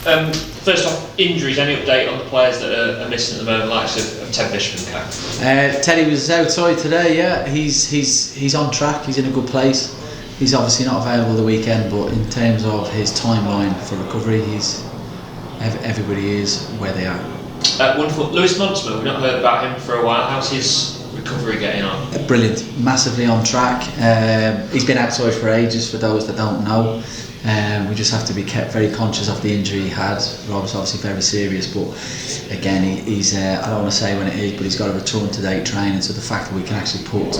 First off, injuries, any update on the players that are missing at the moment, like of Ted Bishop and Teddy was outside today, yeah, he's on track, he's in a good place. He's obviously not available the weekend, but in terms of his timeline for recovery, everybody is where they are. Wonderful. Lewis Montsma, we've not heard about him for a while. How's his recovery getting on? Brilliant, massively on track. He's been outside for ages, for those that don't know. We just have to be kept very conscious of the injury he had. Rob's obviously very serious, but again, he's I don't want to say when it is, but he's got to return to date training, so the fact that we can actually put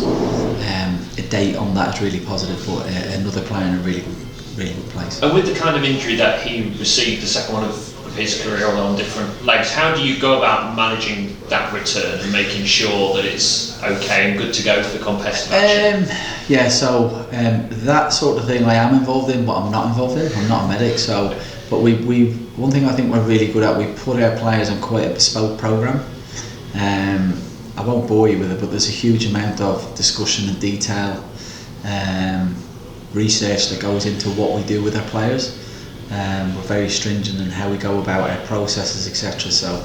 a date on that is really positive. But another player in a really good place. And with the kind of injury that he received, the second one of his career on different legs, how do you go about managing that return and making sure that it's okay and good to go for competitive action? That sort of thing I am involved in, but I'm not involved in. I'm not a medic, so. But we one thing I think we're really good at, we put our players on quite a bespoke programme. I won't bore you with it, but there's a huge amount of discussion and detail, research that goes into what we do with our players. We're very stringent in how we go about our processes, etc. So,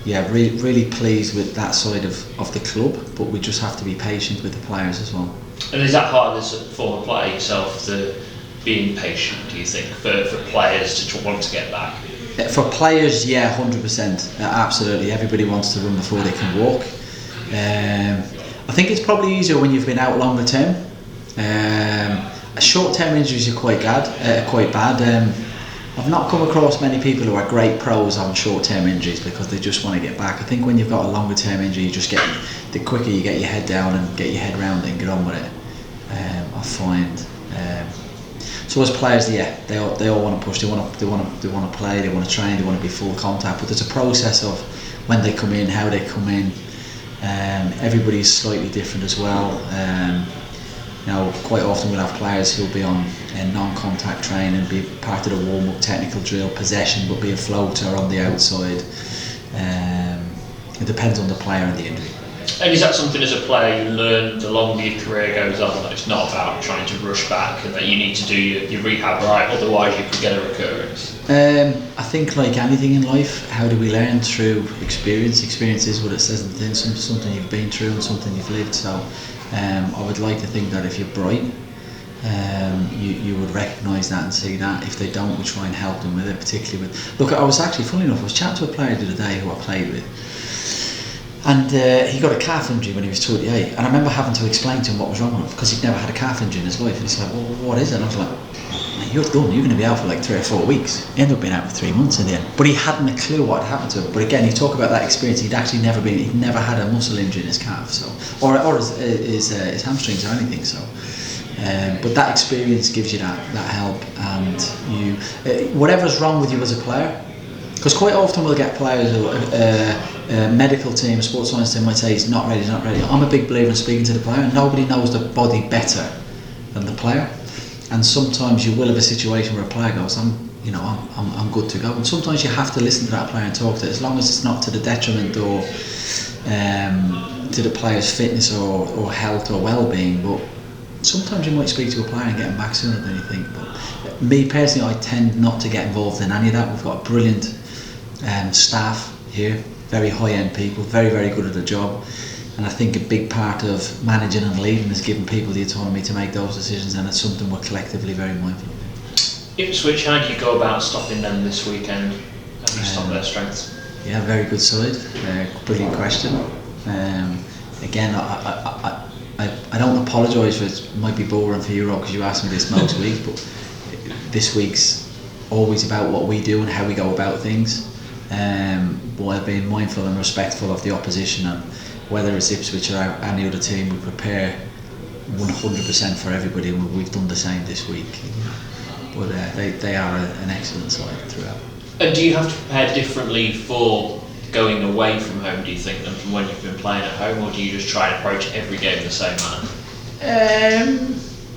really pleased with that side of the club, but we just have to be patient with the players as well. And is that hard as a former player yourself, to being patient, do you think, for players to want to get back? For players, yeah, 100%, absolutely. Everybody wants to run before they can walk. I think it's probably easier when you've been out longer term. Short-term injuries are quite bad. I've not come across many people who are great pros on short-term injuries because they just want to get back. I think when you've got a longer-term injury, you just get, the quicker you get your head down and get your head around it and get on with it. I find. So as players, yeah, they all want to push. They want to play. They want to train. They want to be full contact. But there's a process of when they come in, how they come in. Everybody's slightly different as well. Quite often we'll have players who'll be on non-contact training, be part of the warm-up technical drill, possession, but be a floater on the outside. It depends on the player and the injury. And is that something as a player you learn the longer your career goes on, that it's not about trying to rush back and that you need to do your rehab right, otherwise you could get a recurrence? I think like anything in life, how do we learn? Through experience. Experience is what it says in the thing, something you've been through and something you've lived. So I would like to think that if you're bright, you would recognise that and see that. If they don't, we try and help them with it, particularly with... Look, I was actually, funny enough, I was chatting to a player the other day who I played with, and he got a calf injury when he was 28, and I remember having to explain to him what was wrong with him because he'd never had a calf injury in his life, and he's like, well, what is it? And I was like, you're done, you're going to be out for like 3 or 4 weeks. He ended up being out for 3 months in the end, but he hadn't a clue what had happened to him. But again, you talk about that experience, he'd never had a muscle injury in his calf, so or his hamstrings or anything, so but that experience gives you that help, and you whatever's wrong with you as a player, because quite often we'll get players who medical team, sports science team might say he's not ready. I'm a big believer in speaking to the player, and nobody knows the body better than the player. And sometimes you will have a situation where a player goes, I'm good to go. And sometimes you have to listen to that player and talk to it, as long as it's not to the detriment or to the player's fitness or health or well-being. But sometimes you might speak to a player and get him back sooner than you think. But me personally, I tend not to get involved in any of that. We've got a brilliant staff here, very high-end people, very, very good at the job. And I think a big part of managing and leading is giving people the autonomy to make those decisions, and it's something we're collectively very mindful of. Ipswich, how do you go about stopping them this weekend? How do you stop their strengths? Yeah, very good side. Brilliant question. Again, I don't apologise for it. Might be boring for you, Rob, because you ask me this most weeks, but this week's always about what we do and how we go about things, while being mindful and respectful of the opposition. And whether it's Ipswich or any other team, we prepare 100% for everybody, and we've done the same this week. But they are an excellent side throughout. And do you have to prepare differently for going away from home, do you think, than from when you've been playing at home, or do you just try and approach every game the same manner?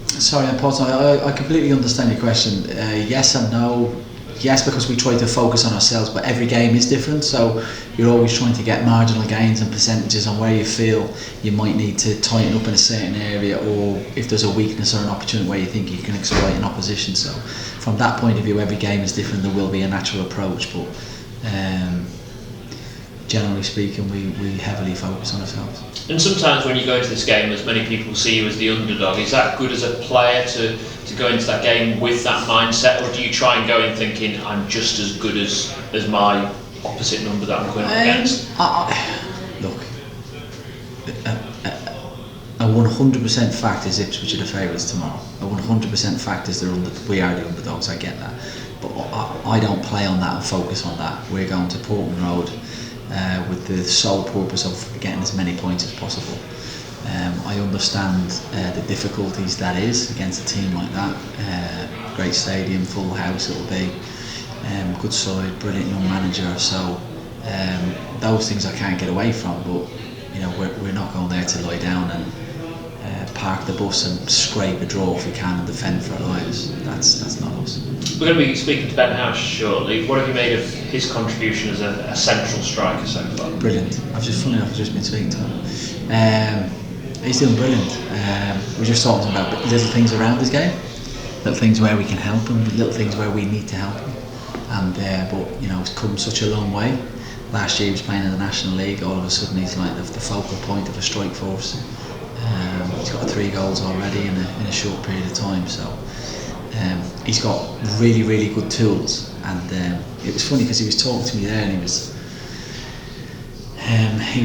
Sorry, I completely understand your question. Yes and no. yes, because we try to focus on ourselves, but every game is different, so you're always trying to get marginal gains and percentages on where you feel you might need to tighten up in a certain area, or if there's a weakness or an opportunity where you think you can exploit an opposition. So from that point of view, every game is different. There will be a natural approach, but generally speaking, we heavily focus on ourselves. And sometimes when you go into this game, as many people see you as the underdog, is that good as a player to go into that game with that mindset, or do you try and go in thinking I'm just as good as my opposite number that I'm going up against? Look, a 100% fact is Ipswich are the favourites tomorrow. A 100% fact is we are the underdogs, I get that. But I don't play on that and focus on that. We're going to Portman Road with the sole purpose of getting as many points as possible. I understand the difficulties that is against a team like that. Great stadium, full house it'll be, good side, brilliant young manager. So those things I can't get away from. But you know, we're not going there to lie down and park the bus and scrape a draw if we can and defend for our lives. That's not us. We're going to be speaking to Ben House shortly. What have you made of his contribution as a central striker so far? Brilliant. I've just been speaking to him. He's doing brilliant. We're just talking about little things around his game, little things where we can help him, little things where we need to help him. And but you know, he's come such a long way. Last year he was playing in the National League. All of a sudden he's like the focal point of a strike force. He's got 3 goals already in a short period of time. So he's got really, really good tools. And it was funny because he was talking to me there, and he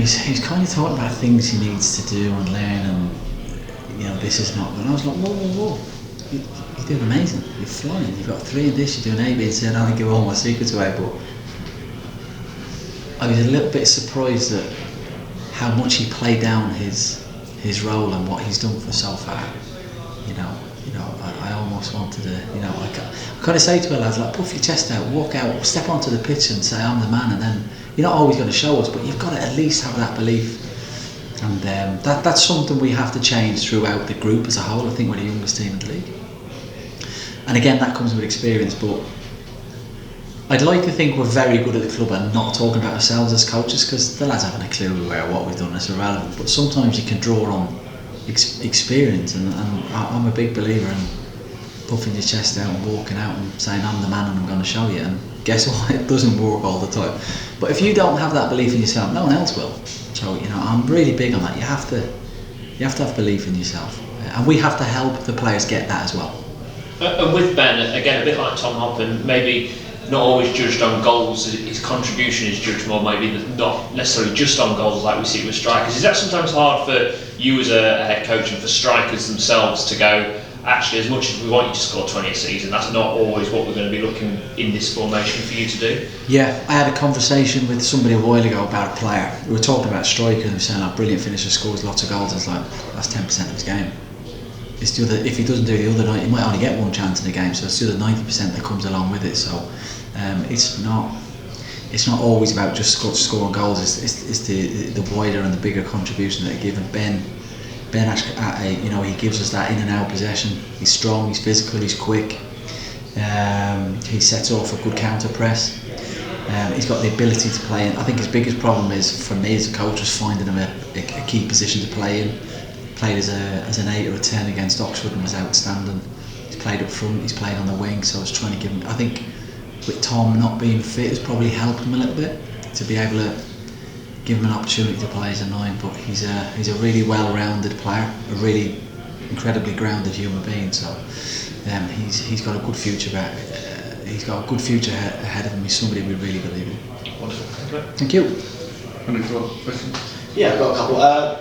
was kind of talking about things he needs to do and learn, and you know, this is not. And I was like, whoa, you're doing amazing. You're flying. You've got 3 of this. You're doing A, B, and C. I don't think give all my secrets away, but I was a little bit surprised at how much he played down his role and what he's done for so far. You know, I almost wanted to, you know, I kind of say to the lads, like, puff your chest out, walk out, step onto the pitch and say I'm the man, and then you're not always going to show us, but you've got to at least have that belief. And that's something we have to change throughout the group as a whole. I think we're the youngest team in the league, and again that comes with experience. But I'd like to think we're very good at the club and not talking about ourselves as coaches, because the lads haven't a clue where what we've done is irrelevant. But sometimes you can draw on experience, and I'm a big believer in puffing your chest out and walking out and saying I'm the man and I'm going to show you. And guess what? It doesn't work all the time. But if you don't have that belief in yourself, no one else will. So you know, I'm really big on that. You have to have belief in yourself, and we have to help the players get that as well. And with Ben, again, a bit like Tom Hoppen, maybe not always judged on goals. His contribution is judged more, maybe not necessarily just on goals like we see with strikers. Is that sometimes hard for you as a head coach and for strikers themselves to go, actually, as much as we want you to score 20 a season, that's not always what we're going to be looking in this formation for you to do? Yeah, I had a conversation with somebody a while ago about a player. We were talking about strikers and we were saying, like, brilliant finisher, scores lots of goals. It's like, that's 10% of his game. It's the other, if he doesn't do the other 90, he might only get 1 chance in a game, so it's the other 90% that comes along with it. So it's not always about just scoring goals. It's the wider and the bigger contribution that they're given. Ben, you know, he gives us that in and out possession. He's strong, he's physical, he's quick. He sets off a good counter press. He's got the ability to play in. I think his biggest problem is, for me as a coach, is finding him a key position to play in. Played as an 8 or a 10 against Oxford and was outstanding. He's played up front, he's played on the wing, so I was trying to give him, I think with Tom not being fit has probably helped him a little bit to be able to give him an opportunity to play as a 9. But he's a really well-rounded player, a really incredibly grounded human being. So he's got a good future back. He's got a good future ahead of him. He's somebody we really believe in. Wonderful. Thank you. Any questions? Yeah, I've got a couple.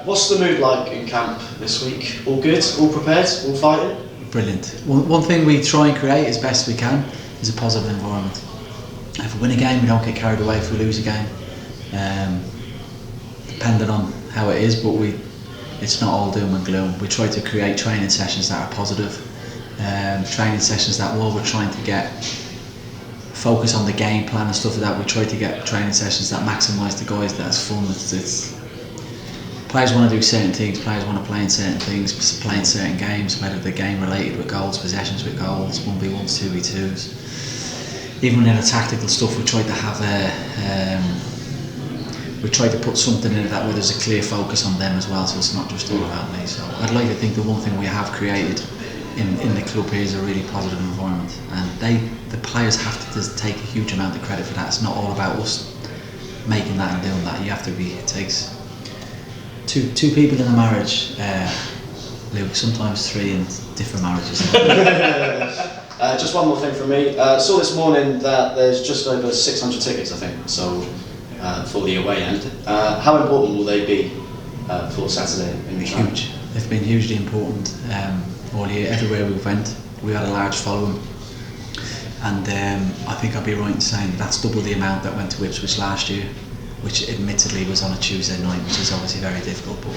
What's the mood like in camp this week? All good? All prepared? All fighting? Brilliant. One thing we try and create as best we can is a positive environment. If we win a game, we don't get carried away. If we lose a game, depending on how it is, but it's not all doom and gloom. We try to create training sessions that are positive, training sessions that, while we're trying to get focus on the game plan and stuff like that, we try to get training sessions that maximise the guys, that's fun. It's players want to do certain things, players want to play in certain things, play in certain games, whether they're game related with goals, possessions with goals, 1v1s, 2v2s. even in the tactical stuff, we try to have we try to put something in that where there's a clear focus on them as well, so it's not just all about me. So I'd like to think the one thing we have created in the club here is a really positive environment, and the players have to take a huge amount of credit for that. It's not all about us making that and doing that. You have to be. It takes two people in a marriage, Luke, sometimes three in different marriages. Just one more thing from me. Saw this morning that there's just over 600 tickets, I think, sold for the away end. How important will they be for Saturday in the Tram? Huge. They've been hugely important all year. Everywhere we went, we had a large following, and I think I'd be right in saying that's double the amount that went to Ipswich last year, which admittedly was on a Tuesday night, which is obviously very difficult. But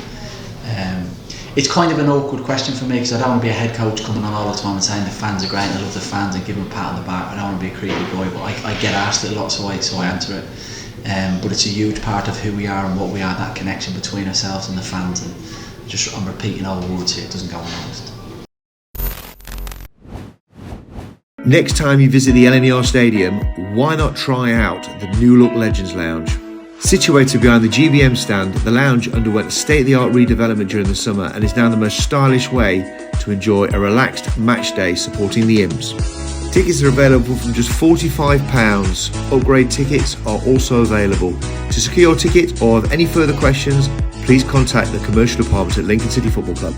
it's kind of an awkward question for me, because I don't want to be a head coach coming on all the time and saying the fans are great and I love the fans and give them a pat on the back. I don't want to be a creepy guy, but I get asked it a lot, so I answer it. But it's a huge part of who we are and what we are, that connection between ourselves and the fans. And I'm repeating all the words here, it doesn't go unnoticed. Next time you visit the LNER Stadium, why not try out the New Look Legends Lounge? Situated behind the GBM stand, the lounge underwent a state-of-the-art redevelopment during the summer and is now the most stylish way to enjoy a relaxed match day supporting the Imps. Tickets are available from just £45. Upgrade tickets are also available. To secure your ticket or have any further questions, please contact the commercial department at Lincoln City Football Club.